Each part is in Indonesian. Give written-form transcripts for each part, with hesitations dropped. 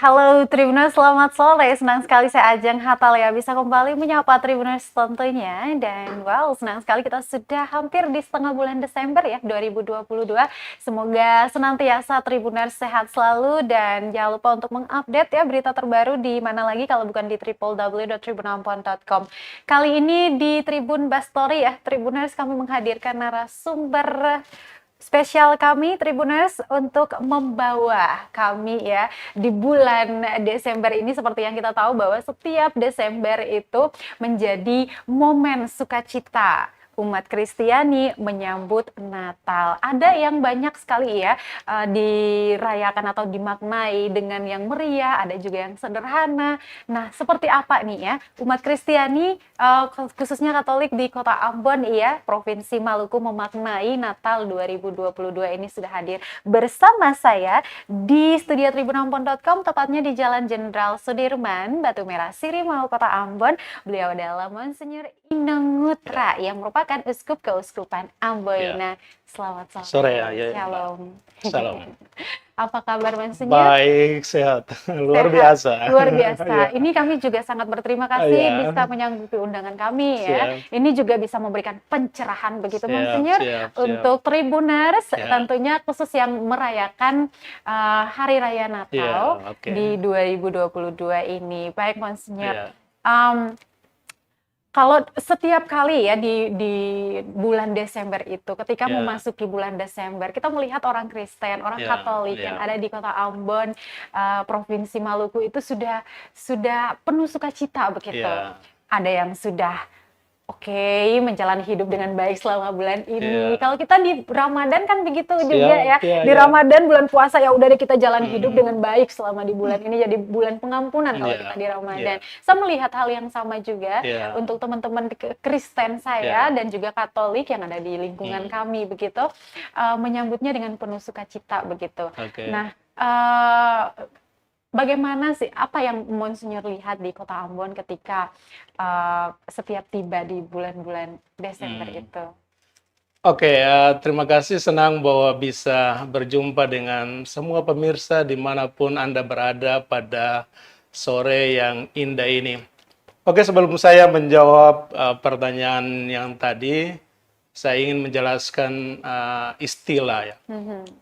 Halo Tribuners, selamat sore. Senang sekali saya Ajeng Hatalia bisa kembali menyapa Tribuners tentunya. Dan wow, senang sekali kita sudah hampir di setengah bulan Desember ya 2022. Semoga senantiasa Tribuners sehat selalu dan jangan lupa untuk mengupdate ya berita terbaru di mana lagi kalau bukan di www.tribunampon.com. Kali ini di Tribun Bastory ya Tribuners, kami menghadirkan narasumber spesial kami Tribuners untuk membawa kami ya di bulan Desember ini. Seperti yang kita tahu bahwa setiap Desember itu menjadi momen sukacita umat Kristiani menyambut Natal. Ada yang banyak sekali ya dirayakan atau dimaknai dengan yang meriah, ada juga yang sederhana. Nah, seperti apa nih ya umat Kristiani khususnya Katolik di Kota Ambon ya, Provinsi Maluku memaknai Natal 2022 ini sudah hadir bersama saya di studio tribunampon.com, tepatnya di Jalan Jenderal Sudirman, Batu Merah, Sirimau, Kota Ambon. Beliau adalah Monsinyur Inengutra yang merupakan Uskup Keuskupan Amboina. Ya. Selamat sore. Sore ya. Shalom. Salam. Apa kabar Monsinyur? Baik, sehat. Luar Sehat. biasa. Luar biasa. Ya. Ini kami juga sangat berterima kasih bisa menyanggupi undangan kami ya. Ini juga bisa memberikan pencerahan begitu Monsinyur untuk Tribuners tentunya khusus yang merayakan Hari Raya Natal di 2022 ini. Baik Monsinyur. Kalau setiap kali ya di bulan Desember itu, ketika memasuki bulan Desember, kita melihat orang Kristen, orang Katolik yang ada di Kota Ambon, Provinsi Maluku itu sudah penuh sukacita begitu. Ada yang sudah menjalani hidup dengan baik selama bulan ini. Kalau kita di Ramadan kan begitu juga ya. Di Ramadan bulan puasa ya udah deh kita jalani hidup dengan baik selama di bulan ini, jadi bulan pengampunan kalau kita di Ramadan. Saya melihat hal yang sama juga untuk teman-teman Kristen saya dan juga Katolik yang ada di lingkungan kami begitu, menyambutnya dengan penuh sukacita begitu. Nah, bagaimana sih, apa yang Monsinyur lihat di Kota Ambon ketika setiap tiba di bulan-bulan Desember itu? Terima kasih, senang bahwa bisa berjumpa dengan semua pemirsa dimanapun Anda berada pada sore yang indah ini. Sebelum saya menjawab pertanyaan yang tadi, saya ingin menjelaskan istilah ya.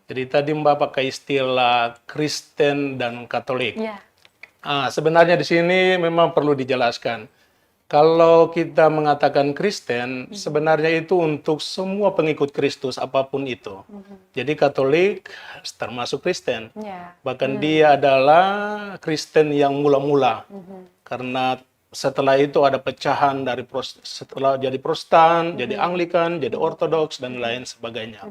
Jadi tadi Mbak pakai istilah Kristen dan Katolik. Sebenarnya di sini memang perlu dijelaskan. Kalau kita mengatakan Kristen, sebenarnya itu untuk semua pengikut Kristus apapun itu. Jadi Katolik termasuk Kristen. Bahkan dia adalah Kristen yang mula-mula. Karena setelah itu ada pecahan dari setelah jadi Protestan, jadi Anglikan, jadi Ortodoks dan lain sebagainya.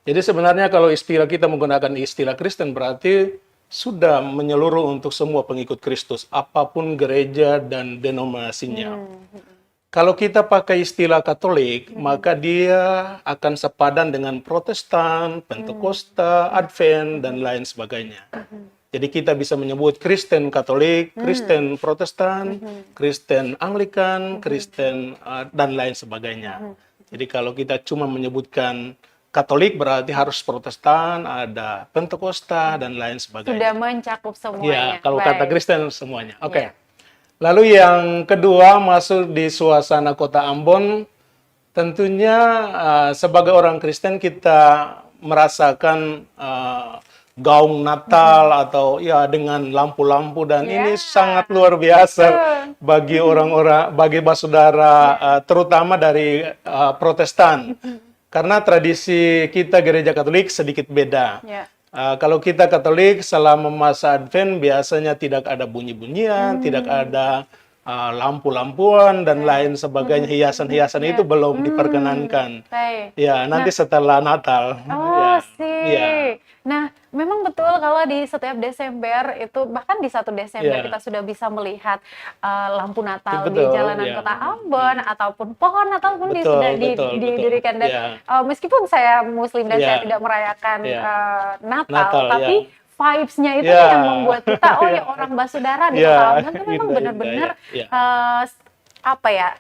Jadi sebenarnya kalau istilah kita menggunakan istilah Kristen berarti sudah menyeluruh untuk semua pengikut Kristus, apapun gereja dan denominasinya. Kalau kita pakai istilah Katolik, maka dia akan sepadan dengan Protestan, Pentakosta, Advent dan lain sebagainya. Jadi kita bisa menyebut Kristen Katolik, Kristen Protestan, Kristen Anglikan, Kristen dan lain sebagainya. Jadi kalau kita cuma menyebutkan Katolik berarti harus Protestan, ada Pentakosta dan lain sebagainya. Sudah mencakup semuanya. Ya, kalau kata Kristen semuanya. Lalu yang kedua masuk di suasana Kota Ambon, tentunya sebagai orang Kristen kita merasakan gaung Natal atau ya dengan lampu-lampu dan ini sangat luar biasa bagi orang-orang, bagi saudara terutama dari Protestan. Karena tradisi kita gereja Katolik sedikit beda. Kalau kita Katolik selama masa Advent biasanya tidak ada bunyi-bunyian, tidak ada lampu-lampuan dan lain sebagainya, hiasan-hiasan itu belum diperkenankan. Ya, nanti setelah Natal. Nah, memang betul kalau di setiap Desember itu, bahkan di 1 Desember kita sudah bisa melihat lampu Natal di jalanan Kota Ambon ataupun pohon Natal pun sudah didirikan. Dan meskipun saya Muslim dan saya tidak merayakan Natal, tapi vibes-nya itu yang membuat kita, orang Basudara di Kota Ambon itu memang benar-benar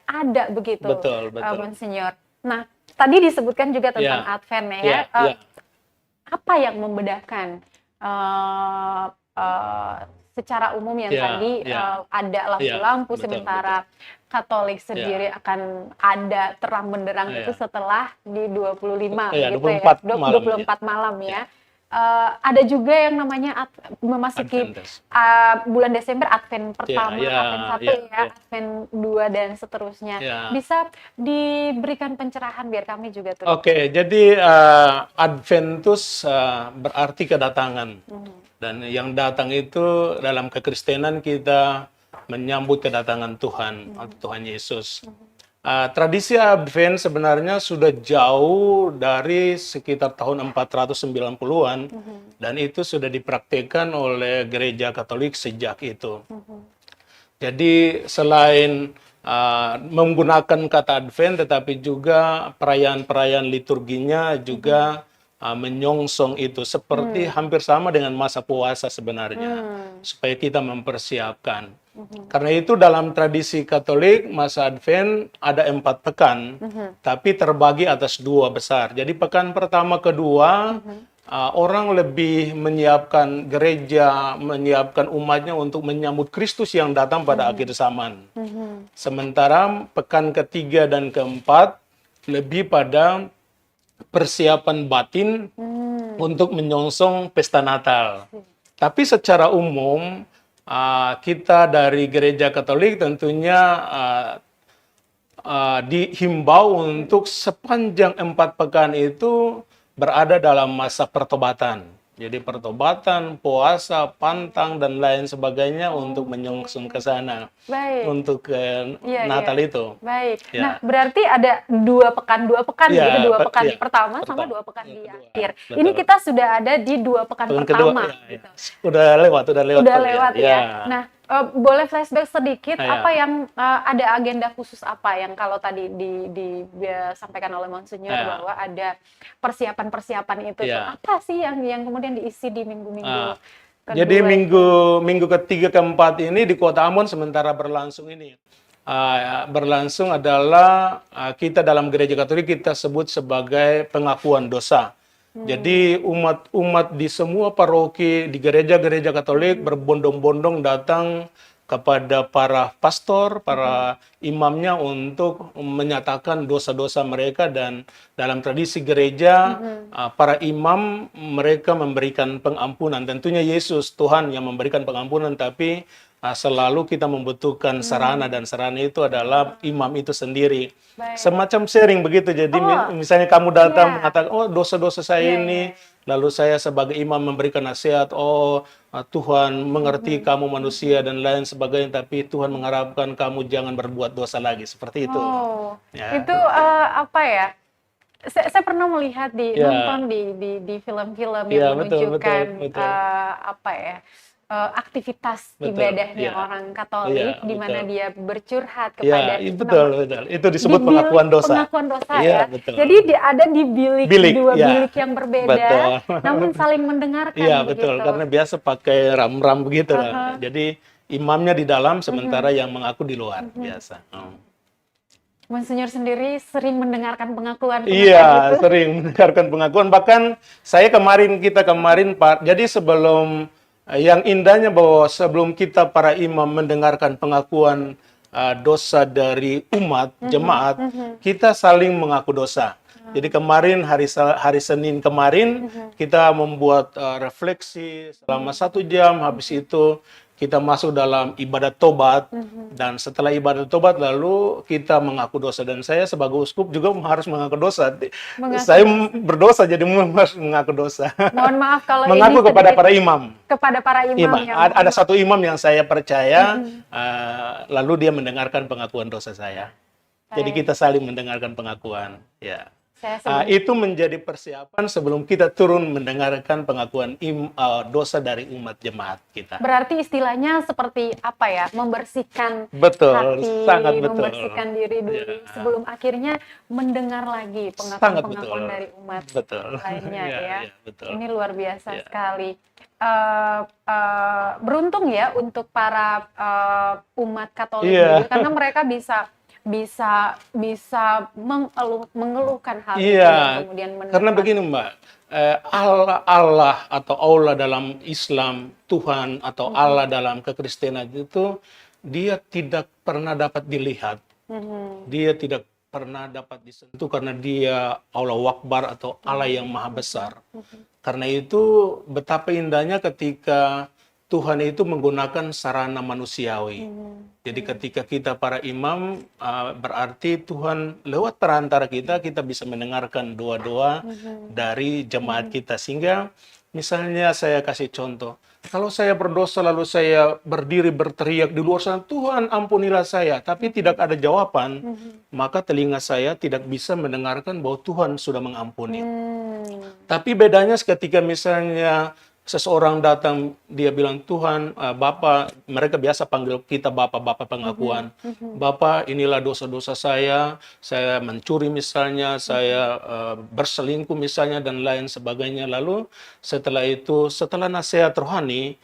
ada begitu, Monsinyur. Nah, tadi disebutkan juga tentang Advent ya. Apa yang membedakan eh, secara umum yang Ya, tadi ya, ada ya, lampu-lampu, betul, betul. sementara Katolik sendiri Ya, akan ada terang benderang itu ya, setelah di 25 ya, begitu ya, 24 malam ya. 24 malam Ya, ya. Ada juga yang namanya memasuki Adventist. bulan Desember, Advent Ya, pertama, ya, Advent 1 ya, ya, ya, Advent 2 dan seterusnya. ya. Bisa diberikan pencerahan biar kami juga turut Oke, paham. jadi Adventus berarti kedatangan. Mhm. Dan yang datang itu dalam kekristenan kita menyambut kedatangan Tuhan, Tuhan Yesus. Tradisi Advent sebenarnya sudah jauh dari sekitar tahun 490-an dan itu sudah dipraktikkan oleh gereja Katolik sejak itu. Jadi selain menggunakan kata Advent, tetapi juga perayaan-perayaan liturginya juga menyongsong itu. Seperti hampir sama dengan masa puasa sebenarnya, supaya kita mempersiapkan. Karena itu dalam tradisi Katolik, masa Advent ada 4 pekan, tapi terbagi atas 2 besar. Jadi pekan pertama, kedua, orang lebih menyiapkan gereja, menyiapkan umatnya untuk menyambut Kristus yang datang pada akhir zaman. Sementara pekan ketiga dan keempat lebih pada persiapan batin untuk menyongsong pesta Natal. Tapi secara umum kita dari gereja Katolik tentunya dihimbau untuk sepanjang 4 pekan itu berada dalam masa pertobatan. Jadi pertobatan, puasa, pantang, dan lain sebagainya untuk menyongsong ke sana. Baik. Untuk ke Iya, iya. Natal itu. Baik. Nah, Ya. berarti ada 2 pekan Ya, gitu, 2 pekan ya. pertama sama Pertama. 2 pekan di Kedua. akhir. Betul. Ini kita sudah ada di 2 pekan Pekan kedua, pertama ya, gitu. ya. Udah lewat Udah kok, lewat ya. ya. Nah, boleh flashback sedikit Ya. apa yang ada agenda khusus apa yang kalau tadi disampaikan oleh Monsinyur Ya. bahwa ada persiapan-persiapan itu tuh. Ya. Apa sih yang kemudian diisi di minggu-minggu kedua Jadi itu? minggu ketiga keempat ini di Kota Ambon sementara berlangsung ini. Berlangsung adalah kita dalam gereja Katolik kita sebut sebagai pengakuan dosa. Jadi umat di semua paroki di gereja-gereja Katolik berbondong-bondong datang kepada para pastor, para imamnya untuk menyatakan dosa-dosa mereka, dan dalam tradisi gereja para imam mereka memberikan pengampunan. Tentunya Yesus Tuhan yang memberikan pengampunan, tapi selalu kita membutuhkan sarana, dan sarana itu adalah imam itu sendiri. Baik. Semacam sharing begitu. Jadi misalnya kamu datang mengatakan, oh dosa-dosa saya ini, lalu saya sebagai imam memberikan nasihat, Tuhan mengerti kamu manusia dan lain sebagainya, tapi Tuhan mengharapkan kamu jangan berbuat dosa lagi, seperti itu. Ya. Itu apa ya? Saya pernah melihat nonton di film-film yang betul, menunjukkan betul. apa ya? Aktivitas Betul, ibadahnya ya. orang Katolik di mana betul. dia bercurhat kepada betul. Itu disebut pengakuan dosa. pengakuan dosa Iya, ya. betul. Jadi ada di bilik dua bilik yang berbeda, betul. namun saling mendengarkan Iya, begitu. betul. Karena biasa pakai ram-ram begitu lah. Jadi imamnya di dalam, sementara yang mengaku di luar biasa. Monsinyur sendiri sering mendengarkan pengakuan Iya, itu. sering mendengarkan pengakuan. Bahkan kita kemarin Pak. Jadi sebelum yang indahnya bahwa sebelum kita para imam mendengarkan pengakuan dosa dari umat jemaat, kita saling mengaku dosa. Jadi kemarin hari Senin kemarin kita membuat refleksi selama 1 jam. Habis itu kita masuk dalam ibadat tobat, dan setelah ibadat tobat lalu kita mengaku dosa, dan saya sebagai uskup juga harus mengaku dosa. Saya berdosa jadi harus mengaku dosa. Mohon maaf kalau mengaku ini kepada para imam. Kepada para imam. Ada satu imam yang saya percaya, lalu dia mendengarkan pengakuan dosa saya. Jadi kita saling mendengarkan pengakuan. Ya. Itu menjadi persiapan sebelum kita turun mendengarkan pengakuan dosa dari umat jemaat kita. Berarti istilahnya seperti apa ya? Membersihkan hati, sangat betul. Membersihkan diri dulu sebelum akhirnya mendengar lagi pengakuan dari umat lainnya ya. Betul. Ini luar biasa sekali. Beruntung ya untuk para umat Katolik karena mereka bisa bisa bisa mengeluhkan hal itu dan Iya, kemudian karena menerapkan. begini Mbak, Allah atau Allah dalam Islam, Tuhan atau Allah Mhm, dalam kekristenan itu, dia tidak pernah dapat dilihat, mhm, dia tidak pernah dapat disentuh karena dia Allah Akbar atau Allah yang mhm, Maha mhm, Besar. mhm, Karena itu betapa indahnya ketika Tuhan itu menggunakan sarana manusiawi. mhm, Jadi mhm, ketika kita para imam, berarti Tuhan lewat perantara kita, kita bisa mendengarkan doa-doa mhm, dari jemaat mhm, kita. Sehingga misalnya saya kasih contoh, kalau saya berdosa lalu saya berdiri berteriak di luar sana, Tuhan ampunilah saya, tapi tidak ada jawaban, mhm, maka telinga saya tidak bisa mendengarkan bahwa Tuhan sudah mengampuni. mmm, Tapi bedanya ketika misalnya seseorang datang, dia bilang, Tuhan, Bapak, mereka biasa panggil kita Bapak, Bapak mhm, pengakuan. mhm, Bapak, inilah dosa-dosa saya mencuri misalnya, mhm, saya berselingkuh misalnya, dan lain sebagainya. Lalu setelah itu, setelah nasihat rohani,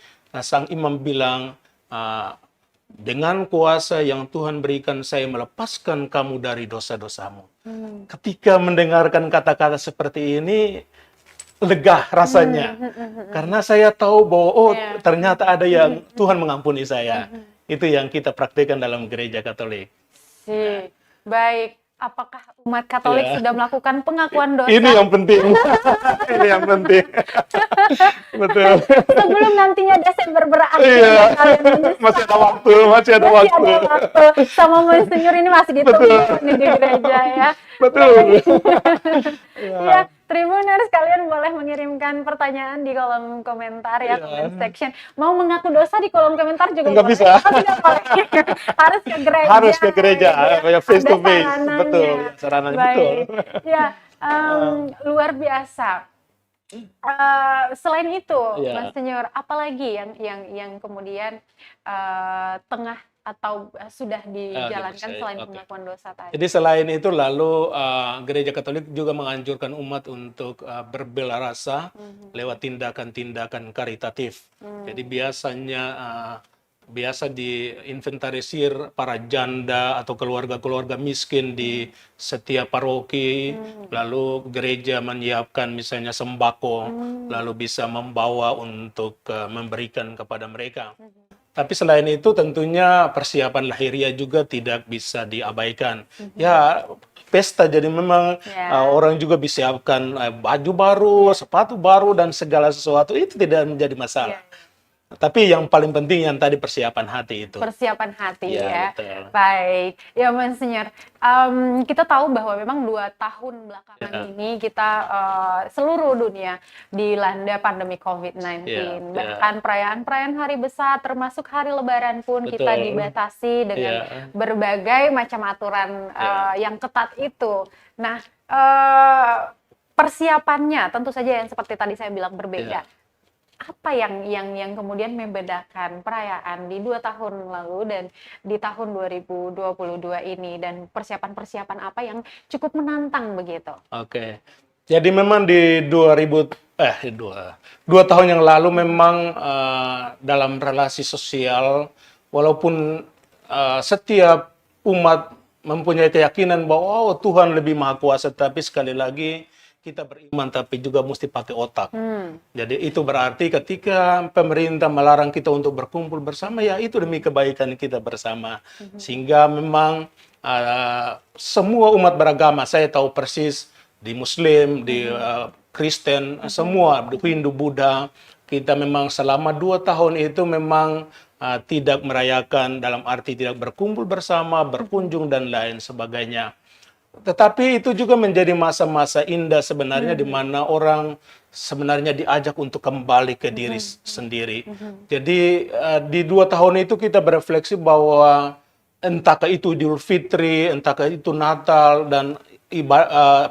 sang imam bilang, uh, dengan kuasa yang Tuhan berikan, saya melepaskan kamu dari dosa-dosamu. mmm, Ketika mendengarkan kata-kata seperti ini, lega rasanya. mhm, mhm, Karena mhm, saya tahu bahwa, oh iya, ternyata ada yang mhm, Tuhan mhm, mengampuni saya. mhm. Itu yang kita praktikkan dalam gereja Katolik. Nah, Sip, baik. Apakah umat Katolik ya. sudah melakukan pengakuan Ini dosa yang penting. Ini yang penting. Betul. sebelum nantinya Desember berakhir Iya. dan kalian Masih menyesal? ada waktu, masih ada Masih waktu. ada waktu, sama Monsinyur ini masih ditunggu Betul. nih di gereja ya. Baik. Betul. Ya, Ya. Tribuners, kalian boleh mengirimkan pertanyaan di kolom komentar ya, comment Ya. section. Mau mengaku dosa di kolom komentar juga Enggak boleh. bisa. Oh, tidak boleh. Harus ke gereja Harus ke gereja, gitu ya. ya face Ada to face. Betul, sarananya. ya, sarananya betul. Baik. Ya, Eh, luar biasa. Selain itu, Mas ya. Senior, apalagi yang kemudian, tengah atau, sudah dijalankan Dipercaya. selain Oke. pengakuan dosa tadi? Jadi selain itu lalu Gereja Katolik juga menganjurkan umat untuk berbela rasa Mhm, lewat tindakan-tindakan karitatif. Jadi mmm, biasa diinventarisir para janda atau keluarga-keluarga miskin di setiap paroki, mmm, lalu gereja menyiapkan misalnya sembako, mmm, lalu bisa membawa untuk memberikan kepada mereka. mhm, Tapi selain itu tentunya persiapan lahiriah juga tidak bisa diabaikan. mhm, Ya, pesta jadi memang ya, orang juga disiapkan baju baru, iya, sepatu baru dan segala sesuatu itu tidak menjadi iya, masalah. iya. Tapi yang paling penting yang tadi persiapan hati itu. Persiapan hati Ya, ya. betul. Baik. Ya, Monsinyur, kita tahu bahwa memang 2 tahun belakangan Ya, ini kita, seluruh dunia dilanda pandemi ya, COVID-19. ya, Bahkan perayaan-perayaan hari besar termasuk hari lebaran pun kita betul. dibatasi dengan Ya, berbagai macam aturan, ya, yang ketat itu. Nah, eee, persiapannya tentu saja yang seperti tadi saya bilang berbeda. ya. Apa yang kemudian membedakan perayaan di 2 tahun lalu dan di tahun 2022 ini, dan persiapan-persiapan apa yang cukup menantang begitu? Oke. Jadi memang di 2000 dua tahun yang lalu Mhm, memang dalam relasi sosial, walaupun setiap umat mempunyai keyakinan bahwa oh, Tuhan lebih maha kuasa, tapi sekali lagi kita beriman tapi juga mesti pakai otak. mmm, Jadi itu berarti ketika pemerintah melarang kita untuk berkumpul bersama, ya itu demi kebaikan kita bersama. mhm, Sehingga memang semua umat beragama, saya tahu persis di Muslim, di mhm, Kristen, mhm, semua mhm, Hindu, Buddha, kita memang selama 2 tahun itu memang tidak merayakan dalam arti tidak berkumpul bersama, mhm, berkunjung dan lain sebagainya. Tetapi itu juga menjadi masa-masa indah sebenarnya di mhm, mana orang sebenarnya diajak untuk kembali ke diri mhm, sendiri. mhm, Jadi di 2 tahun itu kita berefleksi bahwa entahkah itu Idul Fitri, entahkah itu Natal dan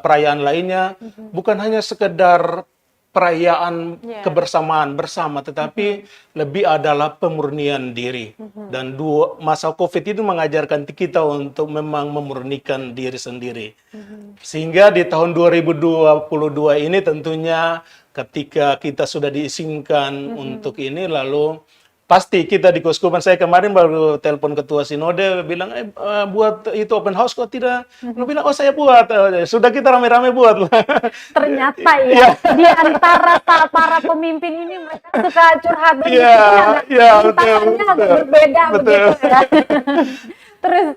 perayaan lainnya, mhm, bukan hanya sekedar perayaan iya, kebersamaan bersama, tetapi mhm, lebih adalah pemurnian diri. mhm, Dan masa COVID itu mengajarkan kita untuk memang memurnikan diri sendiri. mhm, Sehingga di tahun 2022 ini tentunya ketika kita sudah diizinkan mhm, untuk ini, lalu pasti kita di Keuskupan, saya kemarin baru telepon ketua sinode, bilang, buat itu open house kok tidak? Lu bilang, oh saya buat. Sudah kita rame-rame buat. Ternyata Iya, ya, di antara para pemimpin ini mereka suka curhat dan iya, diskusinya iya, betul, tantangannya agak betul, berbeda betul. begitu ya.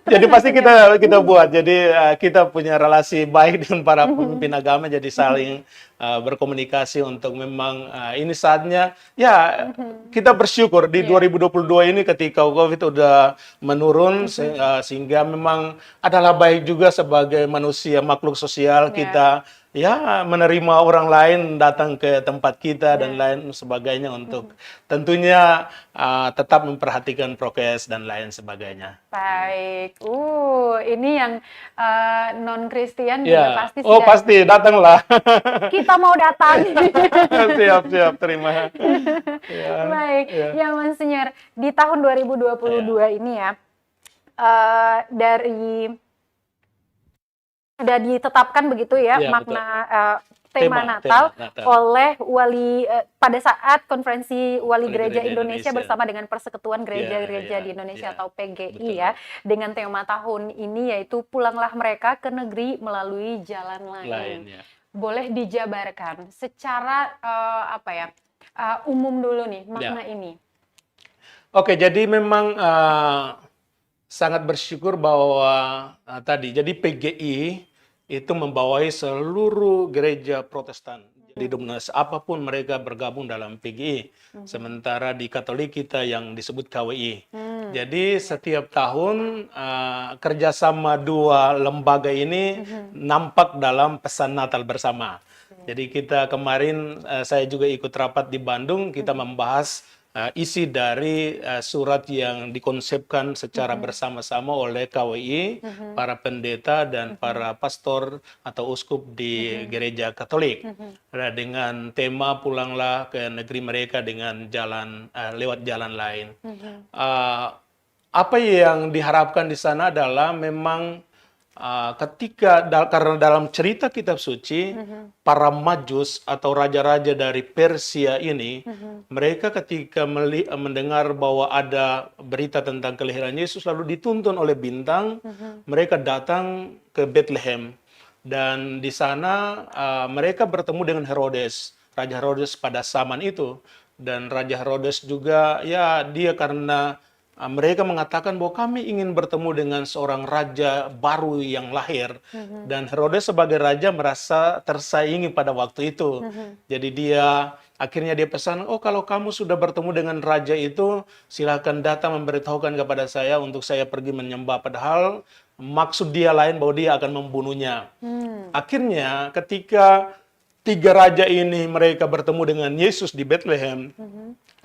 Jadi Terus pasti Monsinyur. kita buat. Jadi kita punya relasi baik dengan para pemimpin agama. Jadi saling berkomunikasi untuk memang ini saatnya. Ya kita bersyukur di Iya. 2022 ini ketika COVID udah menurun sehingga memang adalah baik juga sebagai manusia makhluk sosial Iya. kita ya menerima orang lain datang ke tempat kita dan Iya. lain sebagainya untuk tentunya tetap memperhatikan prokes dan lain sebagainya. Baik. Ini yang non-Kristen juga Ya, pasti oh sudah pasti datanglah. kita mau datang. Siap, siap, terima. Ya, Baik, ya, ya Monsinyur, di tahun 2022 ini ya, dari sudah ditetapkan begitu ya ya betul. makna tema Natal Natal. oleh wali pada saat konferensi wali Wali gereja Gereja Indonesia Indonesia. bersama dengan Persekutuan Gereja-Gereja ya, di Indonesia ya, atau PGI betul. ya, dengan tema tahun ini yaitu pulanglah mereka ke negeri melalui jalan lain. Lain ya. Boleh dijabarkan secara apa ya, umum dulu nih makna ini. Oke, jadi memang sangat bersyukur bahwa tadi, jadi PGI itu membawahi seluruh gereja Protestan. Jadi denominasi apapun mereka bergabung dalam PGI. Sementara di Katolik kita yang disebut KWI. Jadi setiap tahun kerjasama dua lembaga ini nampak dalam pesan Natal bersama. Jadi kita kemarin saya juga ikut rapat di Bandung, kita membahas isi dari surat yang dikonsepkan secara bersama-sama oleh KWI, para pendeta dan para pastor atau uskup di gereja Katolik. Dengan tema pulanglah ke negeri mereka dengan jalan lewat jalan lain. Apa yang diharapkan di sana adalah memang karena dalam cerita kitab suci, para majus atau raja-raja dari Persia ini, mereka ketika mendengar bahwa ada berita tentang kelahiran Yesus lalu dituntun oleh bintang, mereka datang ke Bethlehem. Dan di sana mereka bertemu dengan Herodes, Raja Herodes pada zaman itu. Dan Raja Herodes juga, ya dia karena mereka mengatakan bahwa kami ingin bertemu dengan seorang raja baru yang lahir. Dan Herodes sebagai raja merasa tersaingi pada waktu itu. Jadi akhirnya dia pesan, oh kalau kamu sudah bertemu dengan raja itu, silakan datang memberitahukan kepada saya untuk saya pergi menyembah. Padahal maksud dia lain bahwa dia akan membunuhnya. Akhirnya ketika tiga raja ini mereka bertemu dengan Yesus di Bethlehem,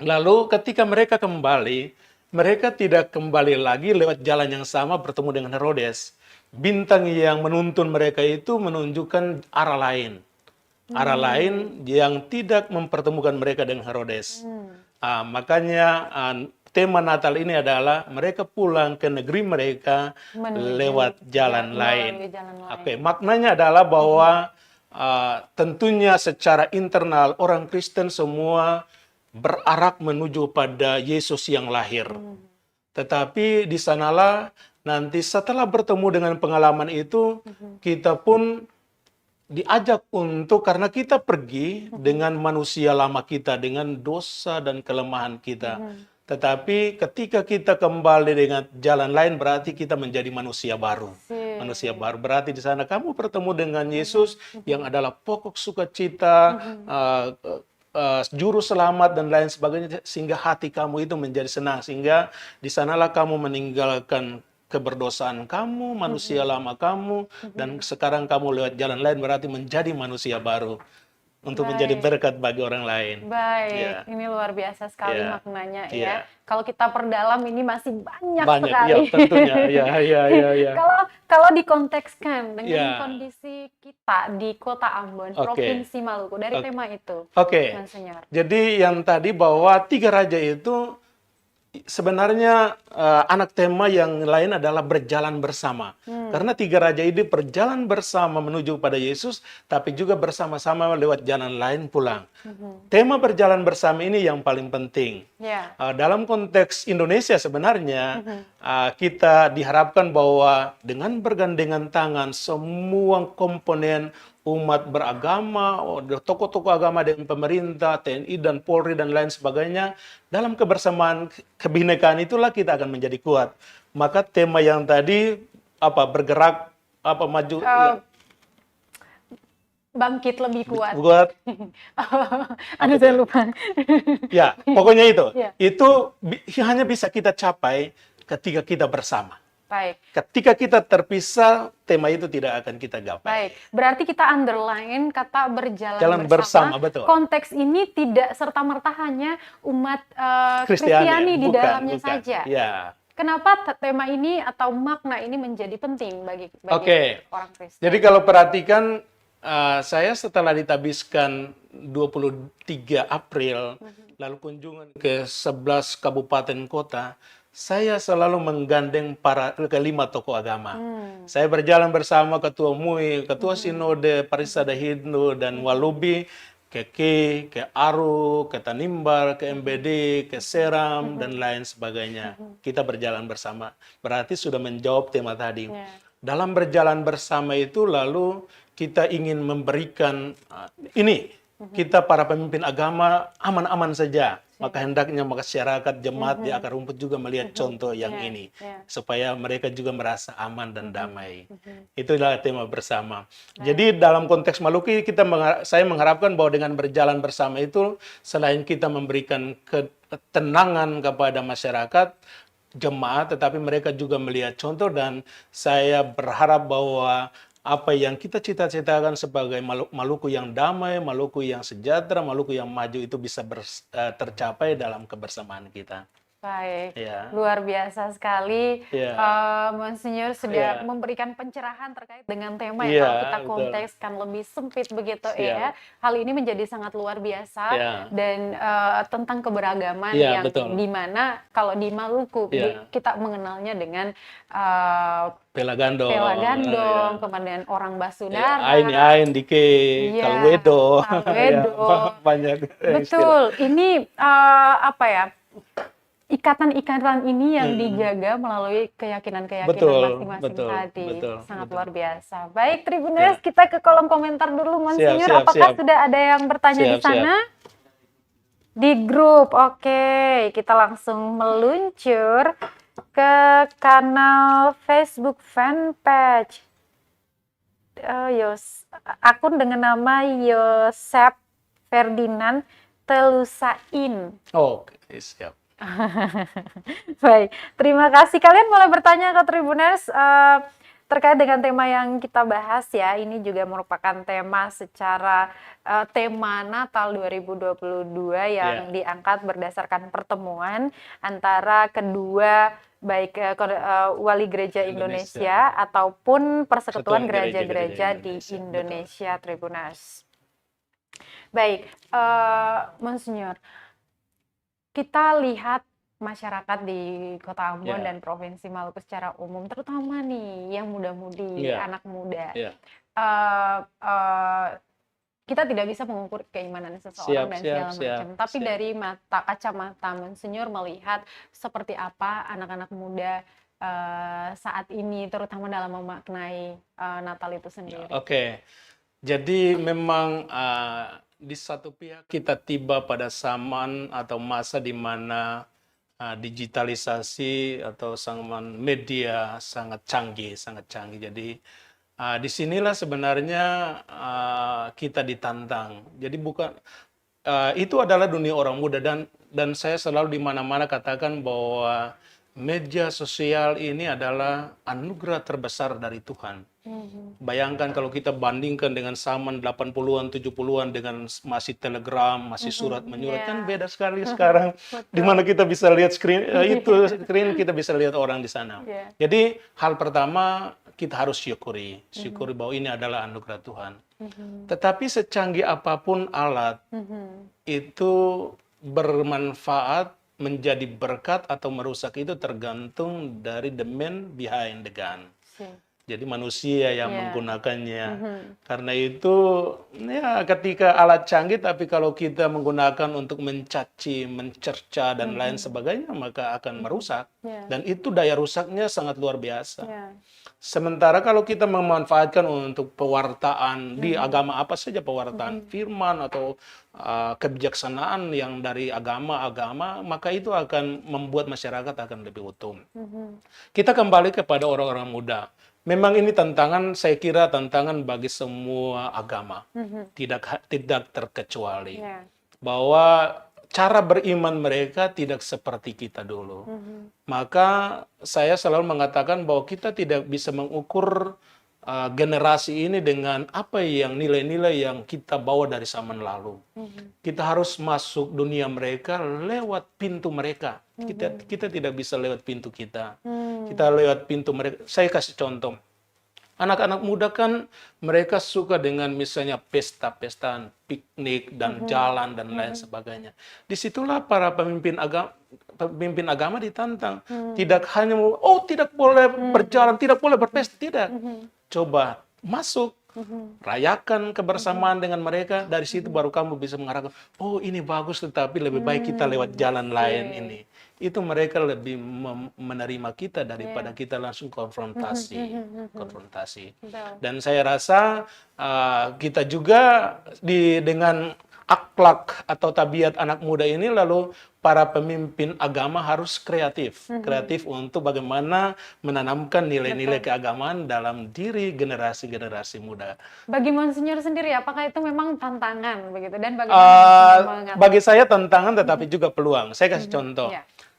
lalu ketika mereka kembali, mereka tidak kembali lagi lewat jalan yang sama bertemu dengan Herodes. Bintang yang menuntun mereka itu menunjukkan arah lain. Arah lain yang tidak mempertemukan mereka dengan Herodes. Makanya tema Natal ini adalah mereka pulang ke negeri mereka lewat jalan lain. Oke, maknanya adalah bahwa tentunya secara internal orang Kristen semua berarak menuju pada Yesus yang lahir. Tetapi di sanalah nanti setelah bertemu dengan pengalaman itu, kita pun diajak untuk, karena kita pergi dengan manusia lama kita, dengan dosa dan kelemahan kita. Tetapi ketika kita kembali dengan jalan lain, berarti kita menjadi manusia baru. Manusia baru berarti di sana kamu bertemu dengan Yesus yang adalah pokok sukacita, juru selamat dan lain sebagainya, sehingga hati kamu itu menjadi senang, sehingga di sanalah kamu meninggalkan keberdosaan kamu, manusia lama kamu, dan sekarang kamu lewat jalan lain berarti menjadi manusia baru untuk menjadi berkat bagi orang lain. Baik, ini luar biasa sekali Ya. maknanya Ya. ya. Kalau kita perdalam ini masih banyak Banyak, sekali. ya tentunya, ya. Kalau dikontekskan dengan Ya. kondisi kita di Kota Ambon, Oke. Provinsi Maluku, dari Oke. tema itu, Oke, Monsinyur. jadi yang tadi bahwa tiga raja itu sebenarnya anak tema yang lain adalah berjalan bersama. Karena tiga raja ini berjalan bersama menuju pada Yesus, tapi juga bersama-sama lewat jalan lain pulang. Tema berjalan bersama ini yang paling penting. Ya. Dalam konteks Indonesia sebenarnya kita diharapkan bahwa dengan bergandengan tangan semua komponen umat beragama, tokoh-tokoh agama dengan pemerintah, TNI dan Polri dan lain sebagainya, dalam kebersamaan kebinekaan itulah kita akan menjadi kuat. Maka tema yang tadi bergerak maju Bangkit lebih kuat. Kuat. Aduh, saya lupa. Ya, pokoknya itu. Ya. Itu hanya bisa kita capai ketika kita bersama. Baik. Ketika kita terpisah, tema itu tidak akan kita gapai. Baik, berarti kita underline kata berjalan Jalan bersama, betul. Konteks ini tidak serta-merta hanya umat Kristiani di dalamnya bukan. saja. Ya. Kenapa tema ini atau makna ini menjadi penting bagi orang Kristen? Jadi kalau perhatikan, saya setelah ditabiskan 23 April, lalu kunjungan ke 11 kabupaten kota, saya selalu menggandeng kelima tokoh agama. Saya berjalan bersama Ketua MUI, Ketua Sinode Parisada Hindu dan Walubi, ke Aru, ke Tanimbar, ke MBD, ke Seram, dan lain sebagainya. Kita berjalan bersama. Berarti sudah menjawab tema tadi. Dalam berjalan bersama itu lalu kita ingin memberikan kita para pemimpin agama aman-aman saja. Maka hendaknya masyarakat jemaat di akar rumput juga melihat contoh yang ini. Supaya mereka juga merasa aman dan damai. Itulah tema bersama. Jadi dalam konteks Maluku saya mengharapkan bahwa dengan berjalan bersama itu, selain kita memberikan ketenangan kepada masyarakat, jemaat, tetapi mereka juga melihat contoh, dan saya berharap bahwa apa yang kita cita-citakan sebagai Maluku yang damai, Maluku yang sejahtera, Maluku yang maju itu bisa tercapai dalam kebersamaan kita. Baik, Ya. luar biasa sekali. Ya. Monsinyur sudah memberikan pencerahan terkait dengan tema yang kalau kita kontekskan lebih sempit begitu ya. Hal ini menjadi sangat luar biasa dan tentang keberagaman yang dimana kalau di Maluku kita mengenalnya dengan Pela Gandong, kemudian orang Basudara, Ain Dike, Kalwedo, banyak. Betul, ini ikatan-ikatan ini yang dijaga melalui keyakinan-keyakinan masing-masing tadi. Sangat luar biasa. Baik, Tribuners, kita ke kolom komentar dulu, Monsinyur. Apakah sudah ada yang bertanya di sana? Di grup, oke. Kita langsung meluncur ke kanal Facebook fanpage. Akun dengan nama Yosep Ferdinand Telusain. Oke, siap. Baik, terima kasih. Kalian boleh bertanya ke Tribuners terkait dengan tema yang kita bahas ya. Ini juga merupakan tema tema Natal 2022 yang diangkat berdasarkan pertemuan antara kedua baik Wali Gereja Indonesia ataupun Persekutuan Gereja-Gereja di Indonesia, Tribuners. Baik, Monsinyur, kita lihat masyarakat di Kota Ambon dan Provinsi Maluku secara umum, terutama nih yang muda-mudi, anak muda. Kita tidak bisa mengukur keimanan seseorang dan segala macam. Tapi dari kacamata Monsinyur melihat seperti apa anak-anak muda saat ini, terutama dalam memaknai Natal itu sendiri. Oke, jadi memang di satu pihak kita tiba pada zaman atau masa di mana digitalisasi atau media sangat canggih. Jadi disinilah sebenarnya kita ditantang. Jadi itu adalah dunia orang muda, dan saya selalu di mana-mana katakan bahwa media sosial ini adalah anugerah terbesar dari Tuhan. Bayangkan kalau kita bandingkan dengan zaman 80-an, 70-an dengan masih telegram, masih surat menyurat, kan beda sekali sekarang. Di mana kita bisa lihat screen kita bisa lihat orang di sana. Jadi hal pertama kita harus syukuri bahwa ini adalah anugerah Tuhan. Tetapi secanggih apapun alat itu bermanfaat menjadi berkat atau merusak itu tergantung dari the man behind the gun. Jadi manusia yang menggunakannya. Karena itu ya ketika alat canggih tapi kalau kita menggunakan untuk mencaci, mencerca dan lain sebagainya maka akan merusak. Dan itu daya rusaknya sangat luar biasa. Sementara kalau kita memanfaatkan untuk pewartaan di agama apa saja, pewartaan firman atau kebijaksanaan yang dari agama-agama, maka itu akan membuat masyarakat akan lebih utuh. Kita kembali kepada orang-orang muda. Memang ini tantangan, saya kira tantangan bagi semua agama, tidak terkecuali. Bahwa cara beriman mereka tidak seperti kita dulu. Maka saya selalu mengatakan bahwa kita tidak bisa mengukur generasi ini dengan apa yang nilai-nilai yang kita bawa dari zaman lalu. Kita harus masuk dunia mereka lewat pintu mereka. Kita tidak bisa lewat pintu kita. Kita lewat pintu mereka. Saya kasih contoh. Anak-anak muda kan mereka suka dengan misalnya pesta-pestaan, piknik dan jalan dan lain sebagainya. Disitulah para pemimpin agama ditantang. Tidak hanya tidak boleh berjalan, tidak boleh berpesta, tidak. Coba masuk, rayakan kebersamaan dengan mereka. Dari situ baru kamu bisa mengarahkan, oh ini bagus, tetapi lebih baik kita lewat jalan lain ini. Itu mereka lebih menerima kita daripada kita langsung konfrontasi. Dan saya rasa kita juga dengan akhlak atau tabiat anak muda ini, lalu para pemimpin agama harus kreatif untuk bagaimana menanamkan nilai-nilai keagamaan dalam diri generasi-generasi muda. Bagi Monsinyur sendiri, apakah itu memang tantangan begitu, dan bagaimana bagi saya tantangan tetapi juga peluang. Saya kasih contoh.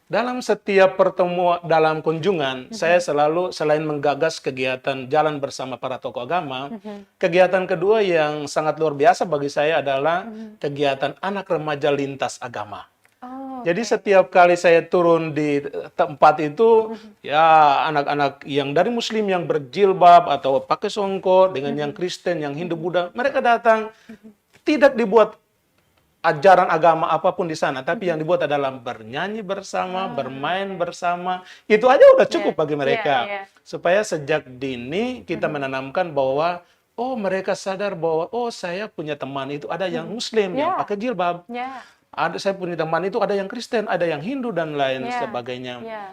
Dalam setiap pertemuan, dalam kunjungan, saya selalu selain menggagas kegiatan jalan bersama para tokoh agama, kegiatan kedua yang sangat luar biasa bagi saya adalah kegiatan anak remaja lintas agama. Jadi setiap kali saya turun di tempat itu, ya anak-anak yang dari Muslim yang berjilbab atau pakai songkok dengan yang Kristen, yang Hindu, Buddha, mereka datang, tidak dibuat ajaran agama apapun di sana, tapi yang dibuat adalah bernyanyi bersama, bermain bersama. Itu aja udah cukup bagi mereka. Supaya sejak dini kita menanamkan bahwa mereka sadar bahwa saya punya teman itu ada yang Muslim yang pakai jilbab. Saya punya teman itu ada yang Kristen, ada yang Hindu dan lain sebagainya.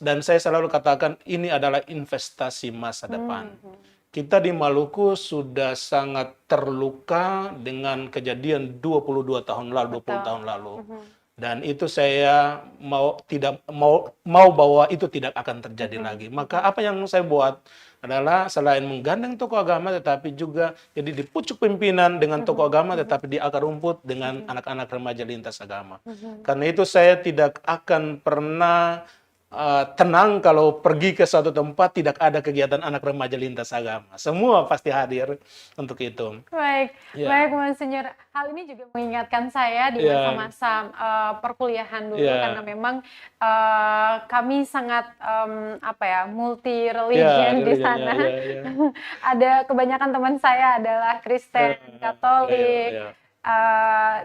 Dan saya selalu katakan ini adalah investasi masa depan. Kita di Maluku sudah sangat terluka dengan kejadian 22 tahun lalu, 20 tahun lalu. Dan itu saya tidak mau bahwa itu tidak akan terjadi lagi. Maka apa yang saya buat adalah selain menggandeng tokoh agama, tetapi juga jadi di pucuk pimpinan dengan tokoh agama, tetapi di akar rumput dengan anak-anak remaja lintas agama. Karena itu saya tidak akan pernah tenang kalau pergi ke suatu tempat tidak ada kegiatan anak remaja lintas agama. Semua pasti hadir untuk itu. Baik, baik Monsinyur. Hal ini juga mengingatkan saya di masa-masa perkuliahan dulu, karena memang kami sangat multi religion di sana. Ada kebanyakan teman saya adalah Kristen, Katolik,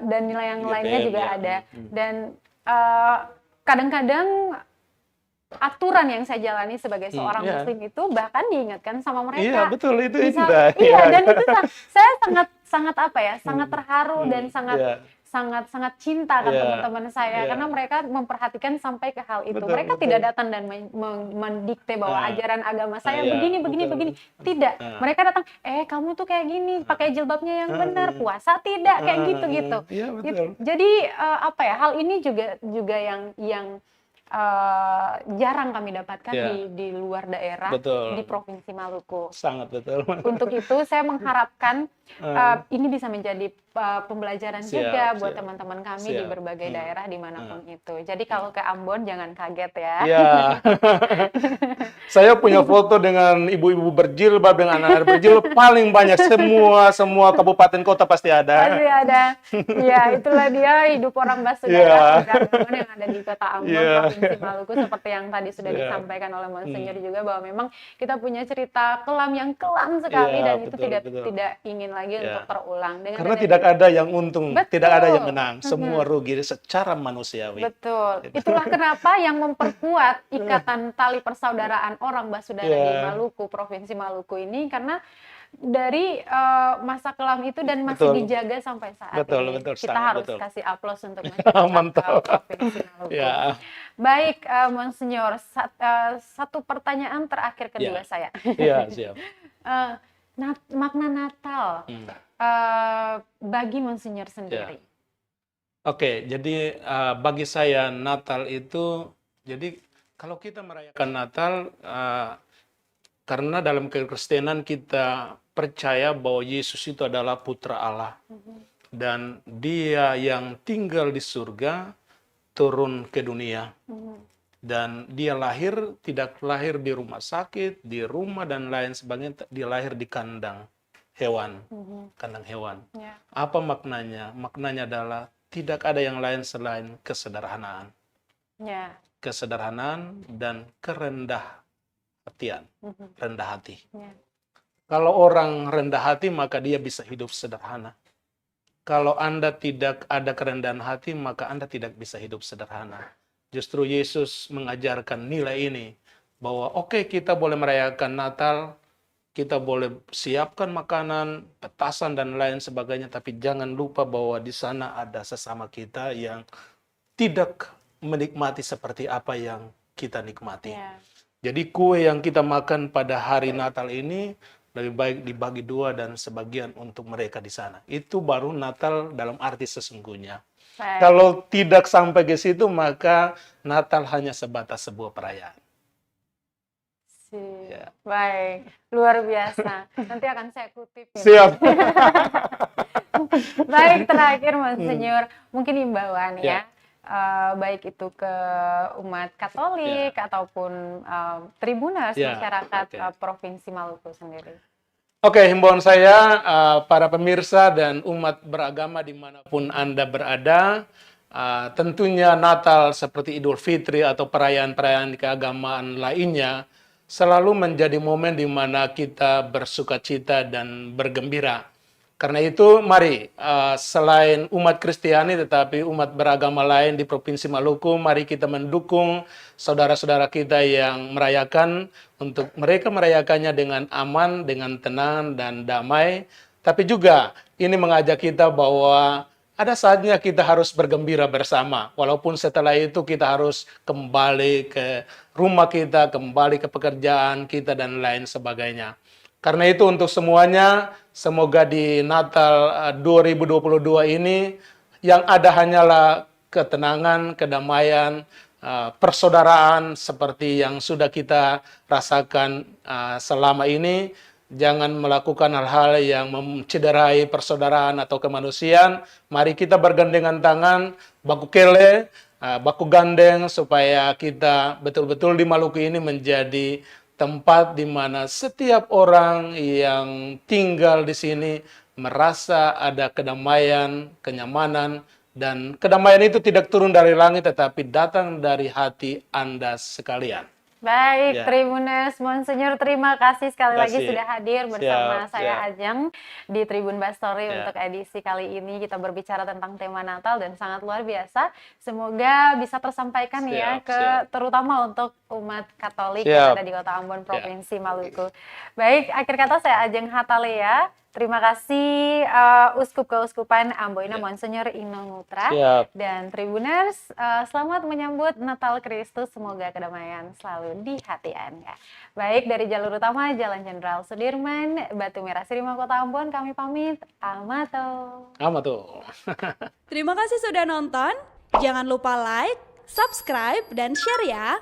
dan nilai yang lainnya juga ada. Dan kadang-kadang aturan yang saya jalani sebagai seorang Muslim itu bahkan diingatkan sama mereka. Iya, betul, itu indah. Iya, dan itu saya sangat terharu dan sangat cinta kan teman-teman saya, karena mereka memperhatikan sampai ke hal itu. Mereka tidak datang dan mendikte bahwa ajaran agama saya begini. Tidak. Mereka datang, kamu tuh kayak gini, pakai jilbabnya yang benar, puasa tidak, kayak gitu-gitu. Iya, betul. Jadi hal ini juga yang jarang kami dapatkan di luar daerah, di Provinsi Maluku. Sangat betul. Untuk itu saya mengharapkan ini bisa menjadi pembelajaran juga buat teman-teman kami di berbagai daerah dimanapun itu. Jadi kalau ke Ambon jangan kaget ya. Iya. Saya punya foto dengan ibu-ibu berjilbab, dengan anak-anak berjilbab paling banyak, semua kabupaten kota pasti ada. Pasti ada. Ya, itulah dia hidup orang Basuda yang ada di Kota Ambon, Provinsi Maluku, seperti yang tadi sudah Siap. disampaikan oleh Monsinyur juga, bahwa memang kita punya cerita kelam yang kelam sekali, Iya, dan itu betul, betul. tidak ingin lagi Ya. untuk terulang. Dengan Karena adanya- tidak ada yang untung, tidak ada yang Betul. menang, semua rugi secara manusiawi. Betul. Itulah kenapa yang memperkuat ikatan tali persaudaraan orang Basudara di Iya. Maluku, Provinsi Maluku ini, karena dari masa kelam itu dan masih Betul. dijaga sampai saat Betul, ini. betul, Kita sangat harus betul. kasih aplaus untuk masyarakat Mantap. Provinsi Maluku. Ya. Baik, Monsinyur, satu pertanyaan terakhir kedua Ya. saya. Iya, siap. Makna Natal Hmm. bagi Monsinyur sendiri. Oke, jadi bagi saya Natal itu, jadi kalau kita merayakan Natal, karena dalam kekristenan kita percaya bahwa Yesus itu adalah Putra Allah. Dan Dia yang tinggal di surga turun ke dunia. Dan Dia lahir, tidak lahir di rumah sakit, di rumah dan lain sebagainya. Dia lahir di kandang hewan. Kandang hewan. Ya. Apa maknanya? Maknanya adalah tidak ada yang lain selain kesederhanaan. Ya. Kesederhanaan dan kerendah hatian. Rendah hati. Ya. Kalau orang rendah hati, maka dia bisa hidup sederhana. Kalau Anda tidak ada kerendahan hati, maka Anda tidak bisa hidup sederhana. Justru Yesus mengajarkan nilai ini, bahwa oke, kita boleh merayakan Natal, kita boleh siapkan makanan, petasan, dan lain sebagainya, tapi jangan lupa bahwa di sana ada sesama kita yang tidak menikmati seperti apa yang kita nikmati. Ya. Jadi kue yang kita makan pada hari Natal ini lebih baik dibagi dua dan sebagian untuk mereka di sana. Itu baru Natal dalam arti sesungguhnya. Baik. Kalau tidak sampai ke situ, maka Natal hanya sebatas sebuah perayaan. Ya. Baik, luar biasa. Nanti akan saya kutip. Ya. Siap. Baik, terakhir Monsinyur, mungkin imbauan Ya. baik itu ke umat Katolik ataupun Tribuners, Ya, masyarakat oke. Provinsi Maluku sendiri. Oke, himbauan saya, para pemirsa dan umat beragama dimanapun Anda berada, tentunya Natal seperti Idul Fitri atau perayaan-perayaan keagamaan lainnya selalu menjadi momen di mana kita bersukacita dan bergembira. Karena itu, mari selain umat Kristiani tetapi umat beragama lain di Provinsi Maluku, mari kita mendukung saudara-saudara kita yang merayakan, untuk mereka merayakannya dengan aman, dengan tenang dan damai. Tapi juga ini mengajak kita bahwa ada saatnya kita harus bergembira bersama. Walaupun setelah itu kita harus kembali ke rumah kita, kembali ke pekerjaan kita dan lain sebagainya. Karena itu untuk semuanya, semoga di Natal 2022 ini yang ada hanyalah ketenangan, kedamaian, persaudaraan seperti yang sudah kita rasakan selama ini. Jangan melakukan hal-hal yang mencederai persaudaraan atau kemanusiaan. Mari kita bergandengan tangan, baku kele, baku gandeng, supaya kita betul-betul di Maluku ini menjadi tempat di mana setiap orang yang tinggal di sini merasa ada kedamaian, kenyamanan, dan kedamaian itu tidak turun dari langit tetapi datang dari hati Anda sekalian. Baik, Ya. Tribuners, Monsinyur, terima kasih sekali lagi Kasih. sudah hadir bersama Siap, saya siap. Ajeng di Tribun Bastory Ya. untuk edisi kali ini. Kita berbicara tentang tema Natal dan sangat luar biasa. Semoga bisa tersampaikan ya Siap, siap. terutama untuk umat Katolik Siap. yang ada di Kota Ambon, Provinsi Maluku. Baik, akhir kata saya Ajeng Hatalea. Terima kasih Uskup Keuskupan Amboina Monsinyur Ino Nutra. Siap. Dan Tribuners, selamat menyambut Natal Kristus. Semoga kedamaian selalu di hati Anda. Baik, dari jalur utama Jalan Jenderal Sudirman, Batu Merah Sirima, Kota Ambon, kami pamit. Amato. Amato. Terima kasih sudah nonton. Jangan lupa like, subscribe, dan share ya.